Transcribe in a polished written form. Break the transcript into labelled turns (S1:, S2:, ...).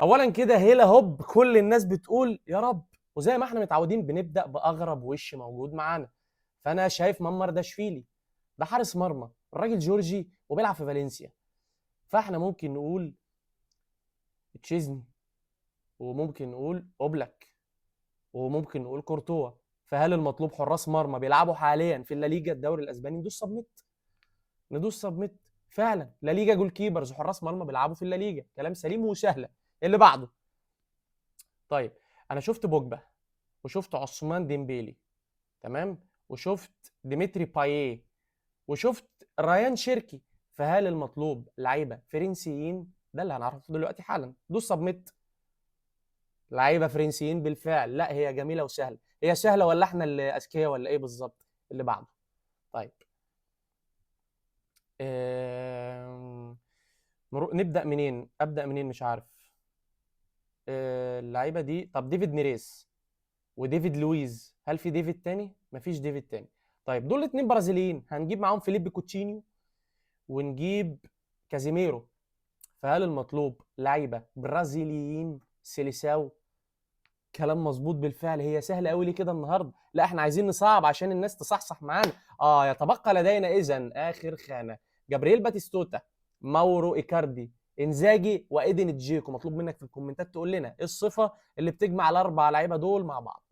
S1: اولا كده هيلا هوب كل الناس بتقول يا رب، وزي ما احنا متعودين بنبدا باغرب وش موجود معانا. فانا شايف ممرداشفيلي، ده حارس مرمى، الراجل جورجي وبيلعب في فالنسيا. فاحنا ممكن نقول تشيزني، وممكن نقول اوبلاك، وممكن نقول كورتوا. فهل المطلوب حراس مرمى بيلعبوا حاليا في الليجا الدوري الاسباني؟ ندوس سبميت، ندوس سبميت. فعلا لا ليجا جول كيبرز وحراس مرمى بيلعبوا في الليجا، كلام سليم وسهله. اللي بعده. طيب، انا شفت بوجبا، وشفت عثمان ديمبيلي، تمام، وشفت ديمتري باييه، وشفت ريان شيركي. فهل المطلوب لعيبه فرنسيين؟ ده اللي هنعرفه دلوقتي حالا. دوس سبميت. لعيبه فرنسيين بالفعل. لا هي جميله وسهله. هي سهله ولا احنا اللي اذكياء ولا ايه بالظبط؟ اللي بعده. طيب، نبدا منين؟ ابدا منين؟ مش عارف. اللعيبه دي، طب ديفيد نيريس وديفيد لويز، هل في ديفيد تاني؟ مفيش ديفيد تاني. طيب دول اتنين برازيليين، هنجيب معاهم فيليب كوتشينيو ونجيب كازيميرو. فهل المطلوب لعيبه برازيليين سيليساو؟ كلام مظبوط بالفعل. هي سهله قوي ليه كده النهارده؟ لا احنا عايزين نصعب عشان الناس تصحصح معانا. يتبقى لدينا اذا اخر خانه: جابرييل باتيستوتا، ماورو ايكاردي، انزاجي، وايدن جيكو. مطلوب منك في الكومنتات تقول لنا ايه الصفه اللي بتجمع الاربع لعيبه دول مع بعض.